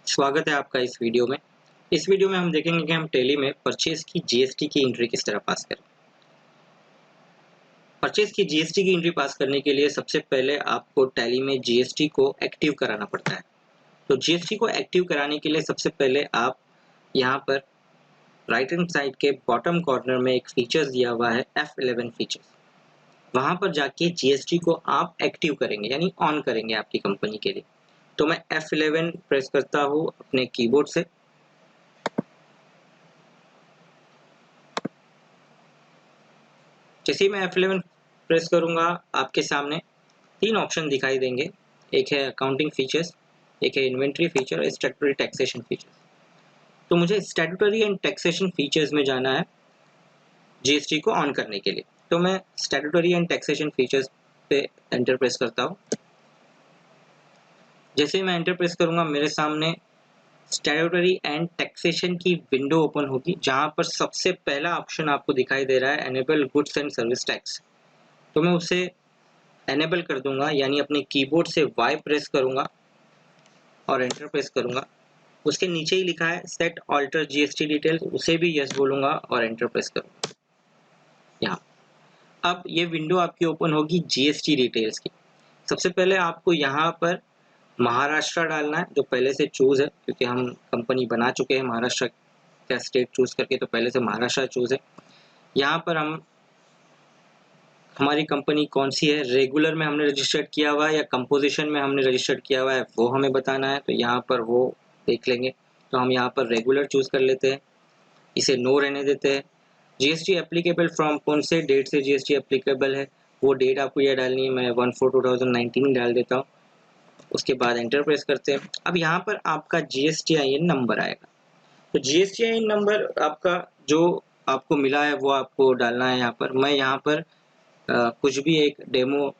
स्वागत है आपका इस वीडियो में। इस वीडियो में हम देखेंगे कि हम टैली में परचेज की जीएसटी की एंट्री किस तरह पास करें। परचेज की जीएसटी की एंट्री पास करने के लिए सबसे पहले आपको टैली में जीएसटी को एक्टिव कराना पड़ता है। तो जीएसटी को एक्टिव कराने के लिए सबसे पहले आप यहाँ पर राइट हैंड साइड के बॉटम कॉर्नर में एक फीचर्स दिया हुआ है F11 फीचर्स। वहां पर जाके जीएसटी को आप एक्टिव करेंगे यानी ऑन करेंगे आपकी कंपनी के लिए। तो मैं F11 प्रेस करता हूँ अपने कीबोर्ड से। जैसे ही मैं F11 प्रेस करूंगा आपके सामने तीन ऑप्शन दिखाई देंगे। एक है अकाउंटिंग फीचर्स, एक है इन्वेंट्री फीचर और स्टैट्यूटरी टैक्सेशन फीचर्स। तो मुझे स्टैट्यूटरी एंड टैक्सेशन फीचर्स में जाना है जीएसटी को ऑन करने के लिए। तो मैं स्टैट्यूटरी एंड टैक्सेशन फीचर्स पे एंटर प्रेस करता हूँ। जैसे ही मैं एंटर प्रेस करूंगा मेरे सामने स्टैट्यूटरी एंड टैक्सेशन की विंडो ओपन होगी, जहां पर सबसे पहला ऑप्शन आपको दिखाई दे रहा है enable goods and service tax. तो मैं उसे एनेबल कर दूंगा, यानी अपने कीबोर्ड से Y प्रेस करूंगा और एंटर प्रेस करूंगा। उसके नीचे ही लिखा है सेट ऑल्टर जीएसटी डिटेल्स, उसे भी यस बोलूंगा और एंटर प्रेस करूंगा। यहाँ अब ये विंडो आपकी ओपन होगी जीएसटी डिटेल्स की। सबसे पहले आपको यहाँ पर महाराष्ट्र डालना है, जो पहले से चूज है, क्योंकि हम कंपनी बना चुके हैं महाराष्ट्र का स्टेट चूज करके, तो पहले से महाराष्ट्र चूज है। यहाँ पर हम हमारी कंपनी कौन सी है, रेगुलर में हमने रजिस्टर्ड किया हुआ है या कंपोजिशन में हमने रजिस्टर्ड किया हुआ है, वो हमें बताना है। तो यहाँ पर वो देख लेंगे। तो हम यहाँ पर रेगुलर चूज कर लेते हैं, इसे नो रहने देते हैं। जीएसटी एप्लीकेबल फ्रॉम, कौन से डेट से जीएसटी एप्लीकेबल है वो डेट आपको यह डालनी है। मैं 1/4/2019 डाल देता हूँ। उसके बाद एंटर प्रेस करते हैं। अब यहाँ पर आपका GSTIN नंबर आएगा। तो GSTIN नंबर आपका जो आपको मिला है वो आपको डालना है। यहाँ पर मैं यहाँ पर कुछ भी एक डेमो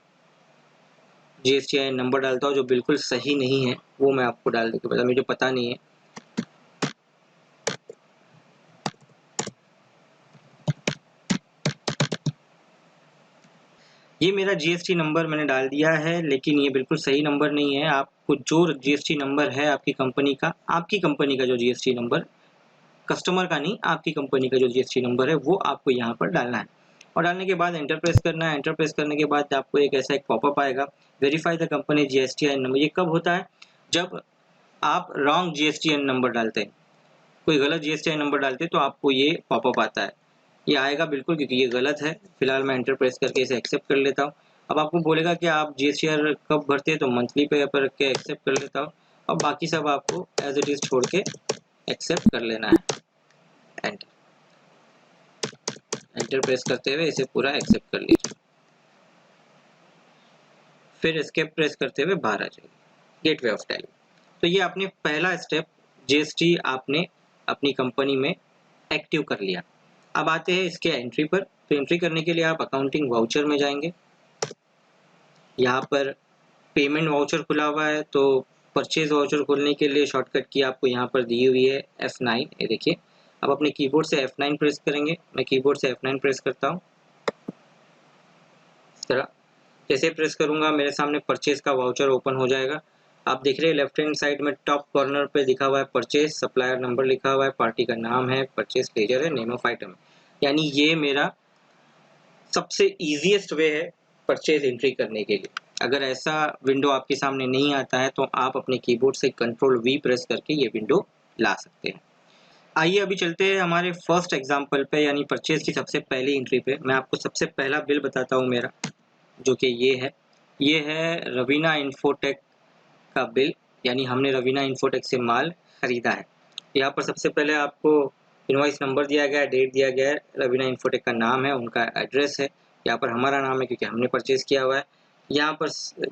GSTIN नंबर डालता हूँ जो बिल्कुल सही नहीं है, वो मैं आपको डाल देता हूँ, मुझे पता नहीं है। ये मेरा GST नंबर मैंने डाल दिया है, लेकिन ये बिल्कुल सही नंबर नहीं है। आपको जो GST नंबर है आपकी कंपनी का जो GST नंबर, कस्टमर का नहीं, आपकी कंपनी का जो GST नंबर है वो आपको यहाँ पर डालना है। और डालने के बाद एंटर प्रेस करना है। एंटर प्रेस करने के बाद आपको एक ऐसा एक पॉपअप आएगा, verify the company GSTIN number. ये कब होता है? जब आप रॉन्ग GSTIN नंबर डालते हैं, कोई गलत GSTIN नंबर डालते हैं तो आपको ये पॉपअप आता है। ये आएगा बिल्कुल, क्योंकि ये गलत है। फिलहाल मैं एंटर प्रेस करके इसे एक्सेप्ट कर लेता हूँ। अब आपको बोलेगा कि आप GSTR कब भरते हैं, तो मंथली पे पर के एक्सेप्ट कर लेता हूँ। और बाकी सब आपको एज इट इज छोड़ के एक्सेप्ट कर लेना है। एंटर प्रेस करते हुए इसे पूरा एक्सेप्ट कर लीजिए, फिर एस्केप प्रेस करते हुए बाहर आ जाइए गेटवे ऑफ टैली। तो ये आपने पहला स्टेप जीएसटी आपने अपनी कंपनी में एक्टिव कर लिया। अब आते हैं इसके एंट्री पर। तो एंट्री करने के लिए आप अकाउंटिंग वाउचर में जाएंगे। यहाँ पर पेमेंट वाउचर खुला हुआ है, तो परचेज वाउचर खोलने के लिए शॉर्टकट की आपको यहाँ पर दी हुई है F9। ये देखिए, अब अपने कीबोर्ड से F9 प्रेस करेंगे। मैं कीबोर्ड से F9 प्रेस करता हूँ। इस तरह जैसे प्रेस करूंगा मेरे सामने परचेज का वाउचर ओपन हो जाएगा। आप देख रहे हैं लेफ्ट हैंड साइड में टॉप कॉर्नर पे दिखा हुआ है परचेज, सप्लायर नंबर लिखा हुआ है, पार्टी का नाम है, परचेज लेजर है, नेम ऑफ आइटम है। यानी ये मेरा सबसे इजीएस्ट वे है परचेज एंट्री करने के लिए। अगर ऐसा विंडो आपके सामने नहीं आता है तो आप अपने कीबोर्ड से Ctrl+V प्रेस करके ये विंडो ला सकते हैं। आइए अभी चलते हैं हमारे फर्स्ट एग्जांपल पे, यानी परचेज की सबसे पहली एंट्री पे। मैं आपको सबसे पहला बिल बताता हूँ मेरा, जो कि ये है रवीना इन्फोटेक का बिल, यानी हमने रवीना इन्फोटेक से माल खरीदा है। यहाँ पर सबसे पहले आपको इनवॉइस नंबर दिया गया है, डेट दिया गया है, रवीना इन्फोटेक का नाम है, उनका एड्रेस है, यहाँ पर हमारा नाम है क्योंकि हमने परचेज किया हुआ है। यहाँ पर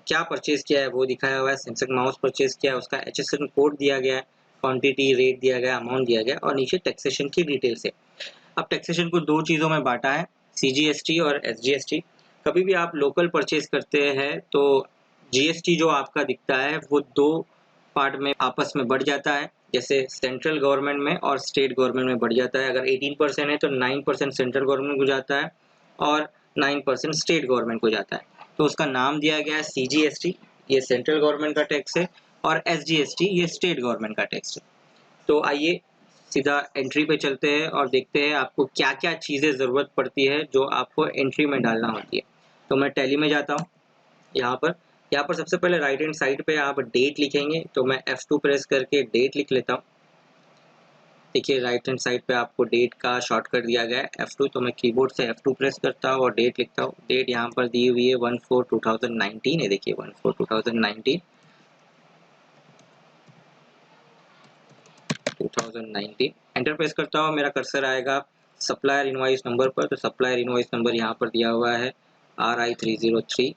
क्या परचेज किया है वो दिखाया हुआ है, सैमसंग माउस परचेज किया है, उसका HSN कोड दिया गया है, क्वांटिटी, रेट दिया गया, अमाउंट दिया गया, और नीचे टैक्सेशन की डिटेल्स है। अब टैक्सेशन को दो चीज़ों में बांटा है, CGST और SGST। कभी भी आप लोकल परचेज करते हैं तो GST जो आपका दिखता है वो दो पार्ट में आपस में बढ़ जाता है। जैसे सेंट्रल गवर्नमेंट में और स्टेट गवर्नमेंट में बढ़ जाता है। अगर 18% है तो 9% सेंट्रल गवर्नमेंट को जाता है और 9% स्टेट गवर्नमेंट को जाता है। तो उसका नाम दिया गया है CGST, ये सेंट्रल गवर्नमेंट का टैक्स है, और SGST ये स्टेट गवर्नमेंट का टैक्स है। तो आइए सीधा एंट्री पे चलते हैं और देखते हैं आपको क्या क्या चीज़ें ज़रूरत पड़ती है जो आपको एंट्री में डालना होती है। तो मैं टैली में जाता हूँ। यहाँ पर सबसे पहले राइट हैंड साइड पे आप डेट लिखेंगे, तो मैं F2 प्रेस करके डेट लिख लेता हूँ। देखिए राइट हैंड साइड पे आपको डेट का शॉर्टकट दिया गया है F2, तो मैं कीबोर्ड से F2 प्रेस करता हूँ और डेट लिखता हूँ। डेट यहाँ पर दी हुई है 1/4/2019 है। देखिए 1/4/2019 एंटर प्रेस करता हूँ। मेरा कर्सर आएगा सप्लायर इनवॉइस नंबर पर, तो सप्लायर इनवॉइस नंबर यहाँ पर दिया हुआ है RI303,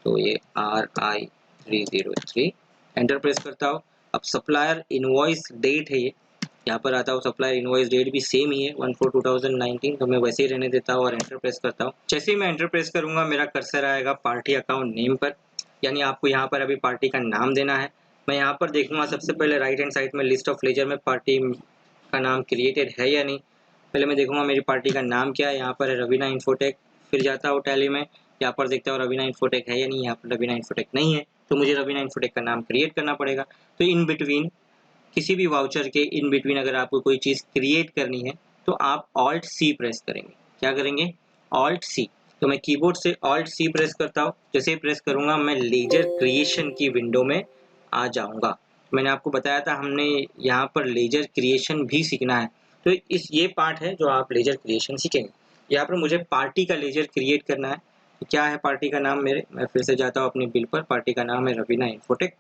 तो ये RI303 एंटर प्रेस करता हूँ। अब सप्लायर इनवॉइस डेट है ये, यहाँ पर आता हूँ। सप्लायर इनवॉइस डेट भी सेम ही है 1/4/2019, तो मैं वैसे ही रहने देता हूँ और एंटर प्रेस करता हूँ। जैसे ही मैं एंटर प्रेस करूँगा मेरा कर्सर आएगा पार्टी अकाउंट नेम पर, यानी आपको यहाँ पर अभी पार्टी का नाम देना है। मैं यहाँ पर देखूंगा सबसे पहले राइट हैंड साइड में लिस्ट ऑफ लेजर में पार्टी का नाम क्रिएटेड है या नहीं। पहले मैं देखूंगा मेरी पार्टी का नाम क्या है। यहाँ पर है रवीना इन्फोटेक। फिर जाता हूँ टैली में, यहाँ पर देखता हूँ रवीना इन्फोटेक है या नहीं। यहाँ पर रवीना इन्फोटेक नहीं है, तो मुझे रवीना इन्फोटेक का नाम क्रिएट करना पड़ेगा। तो इन बिटवीन किसी भी वाउचर के इन बिटवीन अगर आपको कोई चीज़ क्रिएट करनी है तो आप Alt C प्रेस करेंगे। क्या करेंगे? Alt C। तो मैं कीबोर्ड से Alt C प्रेस करता हूँ। जैसे ही प्रेस करूँगा मैं लेजर क्रिएशन की विंडो में आ जाऊँगा। मैंने आपको बताया था हमने यहाँ पर लेजर क्रिएशन भी सीखना है, तो इस ये पार्ट है जो आप लेजर क्रिएशन सीखेंगे। यहाँ पर मुझे पार्टी का लेजर क्रिएट करना है। तो क्या है पार्टी का नाम मेरे? मैं फिर से जाता हूँ अपनी बिल पर। पार्टी का नाम है रवीना इन्फोटेक,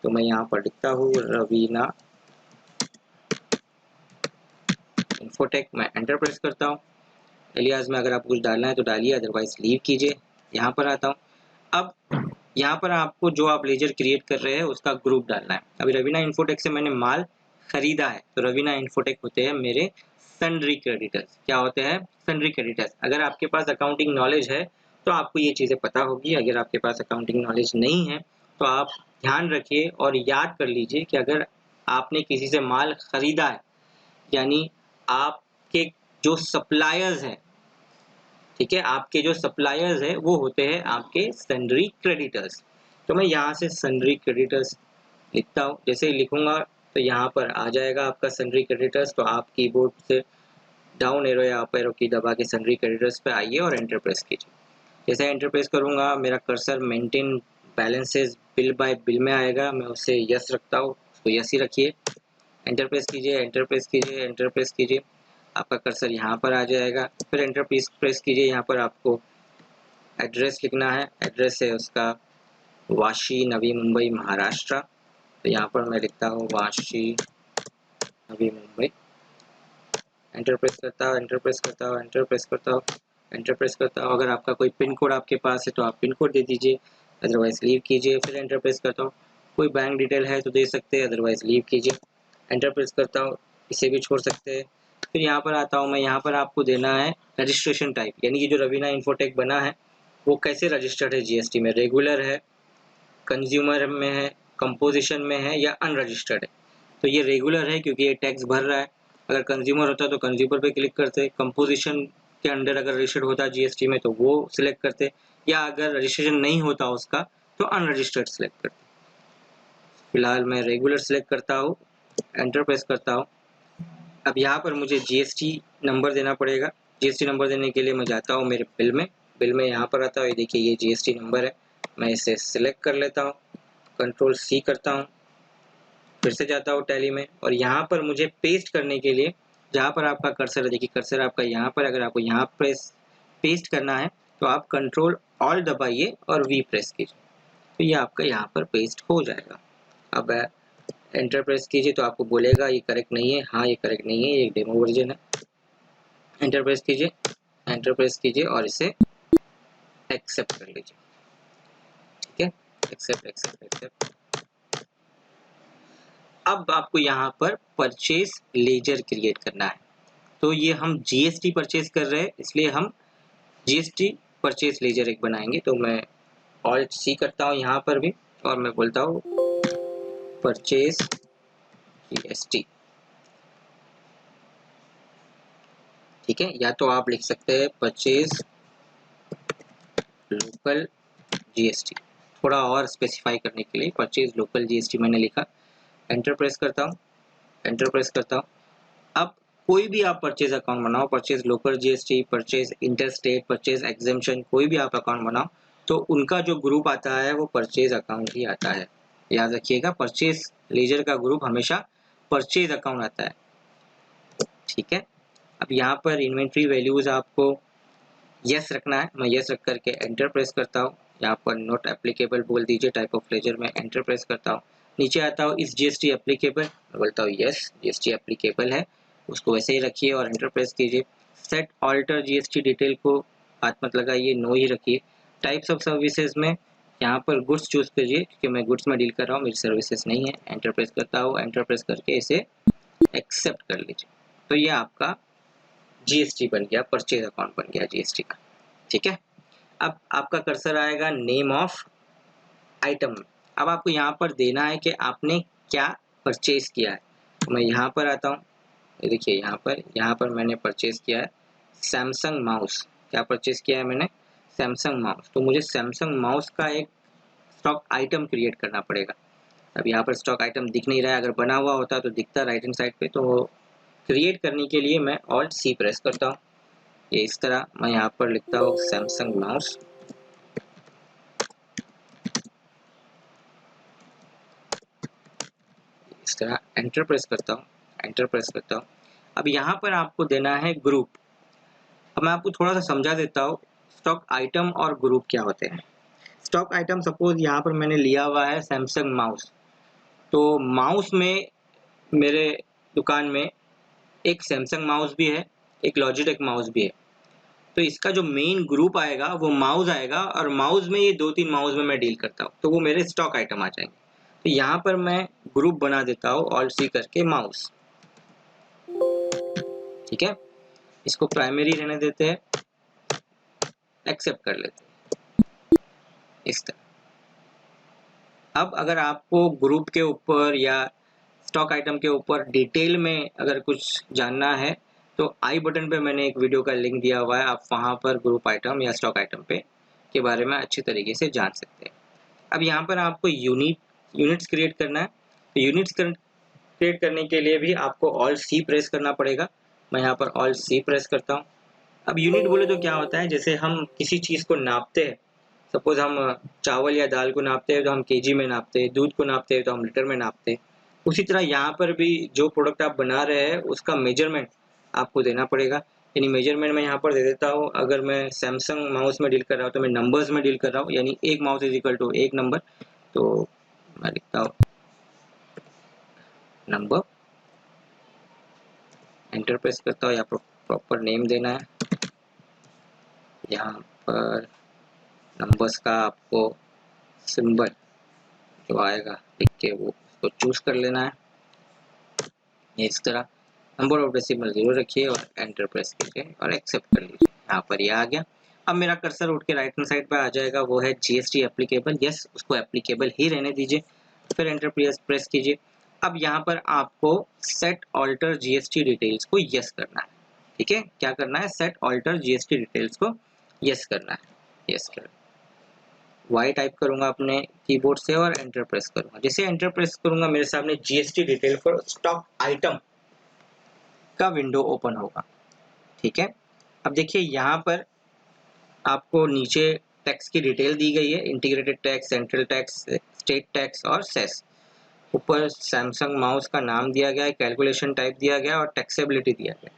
तो मैं यहाँ पर लिखता हूँ रवीना इन्फोटेक। मैं एंटर प्रेस करता हूँ। एलियास में अगर आपको कुछ डालना है तो डालिए, अदरवाइज लीव कीजिए। यहाँ पर आता हूँ। अब यहाँ पर आपको जो आप लेजर क्रिएट कर रहे हैं उसका ग्रुप डालना है। अभी रवीना इन्फोटेक से मैंने माल खरीदा है, तो रवीना इन्फोटेक होते हैं मेरे सन्ड्री क्रेडिटर्स। क्या होते हैं? Sundry creditors. अगर आपके पास अकाउंटिंग नॉलेज है तो आपको ये चीज़ें पता होगी। अगर आपके पास अकाउंटिंग नॉलेज नहीं है तो आप ध्यान रखिए और याद कर लीजिए कि अगर आपने किसी से माल खरीदा है, यानी आपके जो सप्लायर्स हैं, ठीक है, आपके जो सप्लायर्स हैं वो होते हैं आपके सन्ड्री क्रेडिटर्स। तो मैं यहाँ से सन्ड्री क्रेडिटर्स लिखता हूँ। जैसे ही लिखूंगा तो यहाँ पर आ जाएगा आपका सन्ड्री क्रेडिटर्स। तो आप कीबोर्ड से डाउन एरो या अप एरो की दबा के सन्ड्री क्रेडिटर्स पे आइए और एंटर प्रेस कीजिए। जैसे एंटर प्रेस करूंगा मेरा cursor maintain balances bill bye bill में आएगा। मैं उसे यस रखता हूँ, उसको यस ही रखिए। एंटर प्रेस कीजिए, एंटर प्रेस कीजिए, एंटर प्रेस कीजिए। आपका कर्सर यहाँ पर आ जाएगा। फिर एंटर प्रेस कीजिए। यहाँ पर आपको एड्रेस लिखना है। एड्रेस है उसका वाशी, नवी मुंबई, महाराष्ट्र। तो यहाँ पर मैं लिखता हूँ वाशी, नवी मुंबई। एंटर प्रेस करता हूँ, एंटर प्रेस करता हूँ, एंटर प्रेस करता हूँ, एंटर प्रेस करता हूँ। अगर आपका कोई पिन कोड आपके पास है तो आप पिन कोड दे दीजिए, अदरवाइज लीव कीजिए। फिर एंटर प्रेस करता हूँ। कोई बैंक डिटेल है तो दे सकते हैं, अदरवाइज लीव कीजिए। एंटर प्रेस करता हूँ, इसे भी छोड़ सकते हैं। फिर यहाँ पर आता हूँ मैं। यहाँ पर आपको देना है रजिस्ट्रेशन टाइप, यानी कि जो रवीना इन्फोटेक बना है वो कैसे रजिस्टर्ड है जीएसटी में, रेगुलर है, कंज्यूमर में है, कंपोजिशन में है या अनरजिस्टर्ड है। तो ये रेगुलर है क्योंकि ये टैक्स भर रहा है। अगर कंज्यूमर होता तो कंज्यूमर पे क्लिक करते, कंपोजिशन के अंडर अगर रजिस्टर्ड होता जीएसटी में तो वो सिलेक्ट करते, या अगर रजिस्ट्रेशन नहीं होता उसका तो अनरजिस्टर्ड सिलेक्ट करते। फिलहाल मैं रेगुलर सिलेक्ट करता हूँ, एंटर प्रेस करता हूँ। अब यहाँ पर मुझे जीएसटी नंबर देना पड़ेगा। जीएसटी नंबर देने के लिए मैं जाता हूँ मेरे बिल में। बिल में यहाँ पर आता हूँ, ये देखिए ये जीएसटी नंबर है। मैं इसे सिलेक्ट कर लेता हूँ, कंट्रोल सी करता हूँ। फिर से जाता हूँ टैली में और यहाँ पर मुझे पेस्ट करने के लिए, जहाँ पर आपका कर्सर है, देखिए कर्सर आपका यहाँ पर, अगर आपको यहाँ पेस्ट करना है तो आप कंट्रोल ऑल दबाइए और वी प्रेस कीजिए, तो ये आपका यहाँ पर पेस्ट हो जाएगा। अब एंटर प्रेस कीजिए तो आपको बोलेगा ये करेक्ट नहीं है। हाँ, ये करेक्ट नहीं है, ये डेमो वर्जन है। एंटर प्रेस कीजिए, एंटर प्रेस कीजिए और इसे एक्सेप्ट कर लीजिए। ठीक है, एक्सेप्ट एक्सेप्ट एक्सेप्ट। अब आपको यहाँ पर परचेज लेजर क्रिएट करना है। तो ये हम जीएसटी परचेज कर रहे हैं, इसलिए हम जीएसटी परचेज लेजर एक बनाएंगे। तो मैं ऑल्ट सी करता हूँ यहाँ पर भी और मैं बोलता हूँ परचेज जीएसटी। ठीक है, या तो आप लिख सकते हैं परचेज लोकल जीएसटी। थोड़ा और स्पेसिफाई करने के लिए परचेज लोकल जीएसटी मैंने लिखा, एंटर प्रेस करता हूँ, एंटर प्रेस करता हूँ। अब कोई भी आप परचेज अकाउंट बनाओ, purchase local GST, purchase interstate, purchase exemption, कोई भी आप अकाउंट बनाओ तो उनका जो ग्रुप आता है वो परचेज अकाउंट ही आता है। याद रखिएगा, परचेज लेजर का ग्रुप हमेशा परचेज अकाउंट आता है, ठीक है। अब यहाँ पर इन्वेंट्री वैल्यूज आपको यस रखना है, मैं यस रख करके एंटर प्रेस करता हूँ। यहाँ पर नॉट एप्लीकेबल बोल दीजिए, टाइप ऑफ लेजर में एंटर प्रेस करता हूँ। नीचे आता हूँ इस जीएसटी एप्लीकेबल, मैं बोलता हूँ यस जीएसटी एप्लीकेबल है, उसको वैसे ही रखिए और एंटर प्रेस कीजिए। सेट ऑल्टर जीएसटी डिटेल को हाथ मत लगाइए, नो ही रखिए। टाइप्स ऑफ सर्विसेज में यहाँ पर गुड्स चूज कीजिए, क्योंकि मैं गुड्स में डील कर रहा हूँ, मेरी सर्विसेज नहीं है। एंटर प्रेस करता हूँ, एंटर प्रेस करके इसे एक्सेप्ट कर लीजिए। तो ये आपका जीएसटी बन गया, परचेज अकाउंट बन गया जीएसटी का, ठीक है। अब आपका कर्सर आएगा नेम ऑफ आइटम। अब आपको यहाँ पर देना है कि आपने क्या परचेज किया है। तो मैं यहाँ पर आता हूँ, ये देखिए यहाँ पर मैंने परचेज किया है सैमसंग माउस। क्या परचेज किया है मैंने? Samsung mouse. तो मुझे सैमसंग माउस का एक स्टॉक आइटम क्रिएट करना पड़ेगा। अब यहाँ पर स्टॉक आइटम दिख नहीं रहा है, अगर बना हुआ होता तो दिखता राइट हैंड साइड पे। तो क्रिएट करने के लिए मैं ऑल्ट सी प्रेस करता हूँ। ये इस तरह मैं यहाँ पर लिखता हूँ सैमसंग माउस, इस तरह एंटर प्रेस करता हूँ, एंटर प्रेस करता हूँ। अब यहाँ पर आपको देना है ग्रुप। अब मैं आपको थोड़ा सा समझा देता हूँ स्टॉक आइटम और ग्रुप क्या होते हैं। स्टॉक आइटम सपोज यहाँ पर मैंने लिया हुआ है सैमसंग माउस, तो माउस में मेरे दुकान में एक सैमसंग माउस भी है, एक लॉजिटेक माउस भी है। तो इसका जो मेन ग्रुप आएगा वो माउस आएगा, और माउस में ये 2-3 माउस में मैं डील करता हूँ, तो वो मेरे स्टॉक आइटम आ जाएंगे। तो यहाँ पर मैं ग्रुप बना देता हूँ ऑल्ट सी करके माउस, ठीक है। इसको प्राइमरी रहने देते हैं, एक्सेप्ट कर लेते हैं इस तरह। अब अगर आपको ग्रुप के ऊपर या स्टॉक आइटम के ऊपर डिटेल में अगर कुछ जानना है तो आई बटन पे मैंने एक वीडियो का लिंक दिया हुआ है, आप वहां पर ग्रुप आइटम या स्टॉक आइटम पे के बारे में अच्छी तरीके से जान सकते हैं। अब यहाँ पर आपको यूनिट्स क्रिएट करना है। तो यूनिट्स क्रिएट करने के लिए भी आपको ऑल्ट सी प्रेस करना पड़ेगा। मैं यहाँ पर ऑल्ट सी प्रेस करता हूँ। अब यूनिट बोले तो क्या होता है, जैसे हम किसी चीज़ को नापते हैं, सपोज हम चावल या दाल को नापते हैं तो हम केजी में नापते हैं, दूध को नापते हैं तो हम लीटर में नापते हैं। उसी तरह यहाँ पर भी जो प्रोडक्ट आप बना रहे हैं उसका मेजरमेंट आपको देना पड़ेगा। यानी मेजरमेंट मैं यहाँ पर दे देता हूँ। अगर मैं सैमसंग माउस में डील कर रहा हूँ तो मैं नंबर्स में डील कर रहा हूँ, यानी एक माउस इज इक्वल टू एक नंबर। तो मैं लिखता हूँ नंबर, एंटर प्रेस करता हूँ। यहाँ पर प्रॉपर नेम देना है, यहाँ पर नंबर्स का आपको सिंबल जो आएगा लिख के वो उसको चूज कर लेना है। इस तरह नंबर ऑफ डेसिमल 0 रखिए और एंटर प्रेस कीजिए और एक्सेप्ट कर लीजिए। यहाँ पर ये आ गया। अब मेरा कर्सर उठ के राइट हैंड साइड पे आ जाएगा, वो है जीएसटी एप्लीकेबल। यस, उसको एप्लीकेबल ही रहने दीजिए, फिर एंटर प्रेस कीजिए। अब यहाँ पर आपको सेट ऑल्टर जीएसटी डिटेल्स को यस करना है, ठीक है। क्या करना है? सेट ऑल्टर जीएसटी डिटेल्स को यस करना है। यस कर वाई टाइप करूंगा अपने कीबोर्ड से और एंटर प्रेस करूंगा। जैसे एंटर प्रेस करूंगा मेरे सामने GST detail for stock item का विंडो ओपन होगा, ठीक है। अब देखिए यहाँ पर आपको नीचे टैक्स की डिटेल दी गई है, integrated tax, central tax, state tax और सेस। ऊपर सैमसंग माउस का नाम दिया गया है, कैलकुलेशन टाइप दिया गया और टैक्सेबिलिटी दिया गया।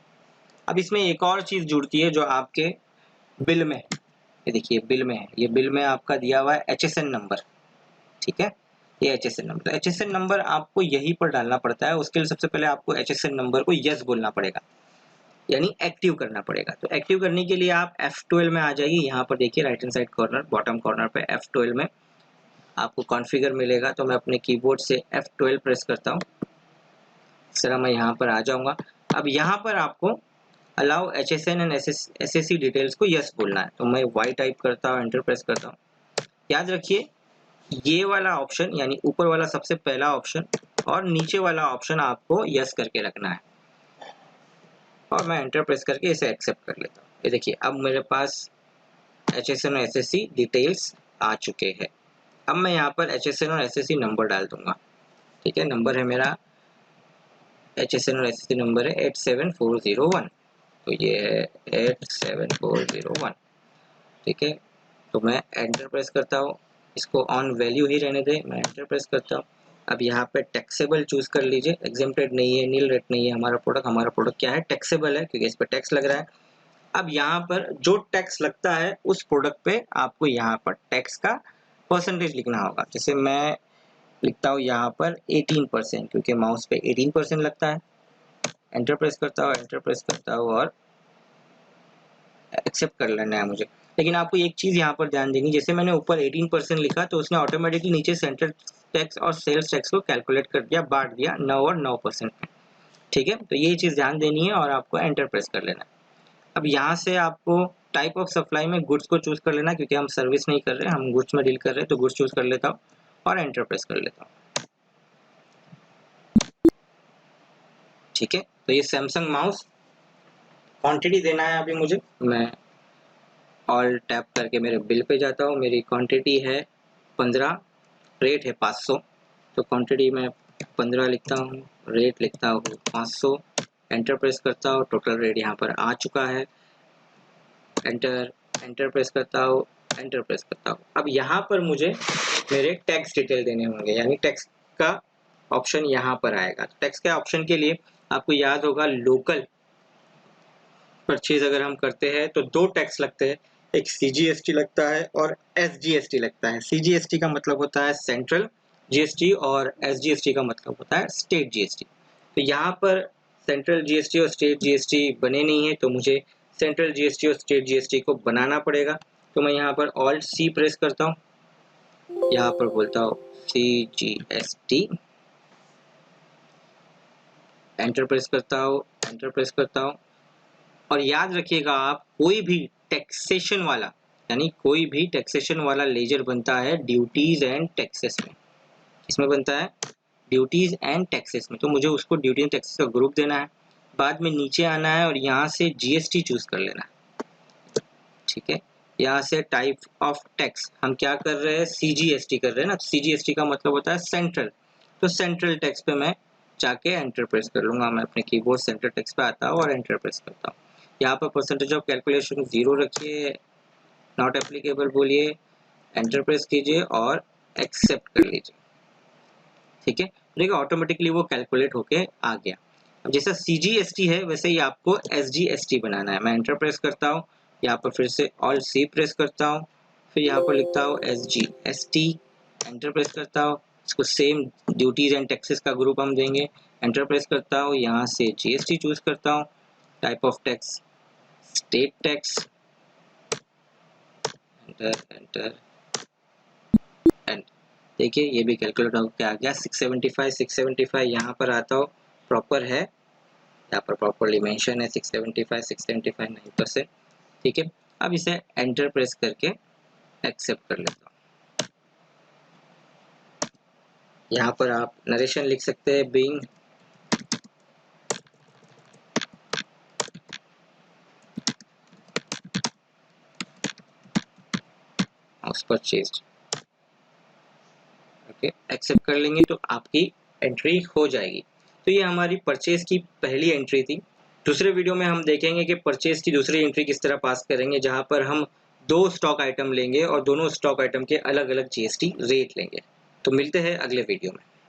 अब इसमें एक और चीज जुड़ती है जो आपके बिल में, ये देखिए बिल में है, ये बिल में आपका दिया हुआ है एचएसएन नंबर, ठीक है। ये एचएसएन नंबर, एचएसएन नंबर आपको यहीं पर डालना पड़ता है। उसके लिए सबसे पहले आपको एचएसएन नंबर को यस बोलना पड़ेगा, यानी एक्टिव करना पड़ेगा। तो एक्टिव करने के लिए आप F12 में आ जाइए। यहाँ पर देखिए right hand side corner bottom corner पे F12 में आपको कॉन्फ़िगर मिलेगा। तो मैं अपने कीबोर्ड से F12 प्रेस करता हूँ, इस तरह मैं यहाँ पर आ जाऊँगा। अब यहाँ पर आपको allow HSN and SSC details को यस बोलना है। तो मैं Y टाइप करता हूँ, एंटर प्रेस करता हूँ। याद रखिए ये वाला ऑप्शन यानी ऊपर वाला सबसे पहला ऑप्शन और नीचे वाला ऑप्शन आपको यस करके रखना है, और मैं एंटर प्रेस करके इसे एक्सेप्ट कर लेता हूँ। ये देखिए अब मेरे पास HSN और SSC डिटेल्स आ चुके हैं। अब मैं यहाँ पर HSN और SSC नंबर डाल दूंगा। ठीक है, नंबर है मेरा HSN और SSC नंबर है 87401, तो ये है 87401। ठीक है, तो मैं एंटर प्रेस करता हूँ, इसको ऑन वैल्यू ही रहने दे, मैं एंटर प्रेस करता हूँ। अब यहाँ पे टैक्सेबल चूज कर लीजिए, एग्जेम्प्टेड नहीं है, नील रेट नहीं है हमारा प्रोडक्ट क्या है, टैक्सेबल है क्योंकि इस पर टैक्स लग रहा है। अब यहाँ पर जो टैक्स लगता है उस प्रोडक्ट पे आपको यहाँ पर टैक्स का परसेंटेज लिखना होगा। जैसे मैं लिखता हूँ यहाँ पर 18%, क्योंकि माउस पे 18% लगता है। एंटर प्रेस करता हूँ और एक्सेप्ट कर लेना है मुझे। लेकिन आपको एक चीज यहाँ पर ध्यान देंगे, जैसे मैंने ऊपर 18% लिखा तो उसने ऑटोमेटिकली नीचे सेंट्रल टैक्स और सेल्स टैक्स को कैलकुलेट कर दिया, बांट दिया 9 और 9% में। ठीक है, तो ये चीज ध्यान देनी है और आपको एंटर प्रेस कर लेना है। अब यहाँ से आपको टाइप ऑफ सप्लाई में गुड्स को चूज कर लेना, क्योंकि हम सर्विस नहीं कर रहे, हम गुड्स में डील कर रहे हैं, तो गुड्स चूज कर लेता हूँ और एंटर प्रेस कर लेता हूँ। ठीक है, तो ये सैमसंग माउस क्वांटिटी देना है अभी मुझे। मैं ऑल टैप करके मेरे बिल पे जाता हूँ, मेरी क्वांटिटी है 15, रेट है 500, तो क्वांटिटी में 15 लिखता हूँ, रेट लिखता हूँ 500, एंटर प्रेस करता हूँ, टोटल रेट यहाँ पर आ चुका है। एंटर प्रेस करता हूँ, एंटर प्रेस करता हूँ। अब यहाँ पर मुझे मेरे टैक्स डिटेल देने होंगे, यानी टैक्स का ऑप्शन यहाँ पर आएगा। टैक्स के ऑप्शन के लिए आपको याद होगा, लोकल परचेज अगर हम करते हैं तो दो टैक्स लगते हैं, एक CGST लगता है और SGST लगता है। CGST का मतलब होता है सेंट्रल GST और SGST का मतलब होता है स्टेट GST। तो यहाँ पर सेंट्रल GST और स्टेट GST बने नहीं है, तो मुझे सेंट्रल GST और स्टेट GST को बनाना पड़ेगा। तो मैं यहाँ पर Alt C प्रेस करता हूँ, यहाँ पर बोलता हूँ CGST, एंटर प्रेस करता हूँ। और याद रखिएगा, आप कोई भी टैक्सेशन वाला लेजर बनता है ड्यूटीज एंड टैक्सेस में। इसमें बनता है ड्यूटीज एंड टैक्सेस में, तो मुझे उसको ड्यूटी एंड टैक्सेस का ग्रुप देना है। बाद में नीचे आना है और यहाँ से GST चूज कर लेना है। ठीक है, यहाँ से टाइप ऑफ टैक्स हम क्या कर रहे हैं, CGST कर रहे हैं ना। CGST का मतलब होता है सेंट्रल, तो सेंट्रल टैक्स पे मैं जाके एंटर प्रेस कर लूंगा। मैं अपने कीबोर्ड सेंट्रल टैक्स पे आता हूँ और एंटर प्रेस करता हूँ। यहाँ पर परसेंटेज ऑफ कैलकुलेशन 0 रखिए, नॉट एप्लीकेबल बोलिए, एंटर प्रेस कीजिए और एक्सेप्ट कर लीजिए। ठीक है, देखिए ऑटोमेटिकली वो कैलकुलेट होके आ गया। अब जैसा CGST है वैसे ही आपको SGST बनाना है। मैं एंटर प्रेस करता हूँ, यहाँ पर फिर से Alt C प्रेस करता हूँ, फिर यहाँ पर लिखता हूँ SGST, एंटर प्रेस करता हूँ। इसको सेम ड्यूटीज एंड टैक्सेस का ग्रुप हम देंगे। एंटर प्रेस करता हूँ, यहाँ से GST चूज करता हूँ, type of tax state tax, enter and देखिए ये भी कैलकुलेट होकर आ गया। 675 यहाँ पर आता हो, प्रॉपर है, यहाँ पर प्रॉपरली मेंशन है 675 9%। ठीक है, अब इसे एंटर प्रेस करके एक्सेप्ट कर लेता हूँ। यहाँ पर आप नरेशन लिख सकते हैं, बीइंग परचेज्ड। ओके, एक्सेप्ट कर लेंगे तो आपकी एंट्री हो जाएगी। तो ये हमारी परचेज की पहली एंट्री थी। दूसरे वीडियो में हम देखेंगे कि परचेज की दूसरी एंट्री किस तरह पास करेंगे, जहां पर हम 2 स्टॉक आइटम लेंगे और दोनों स्टॉक आइटम के अलग अलग GST रेट लेंगे। तो मिलते हैं अगले वीडियो में।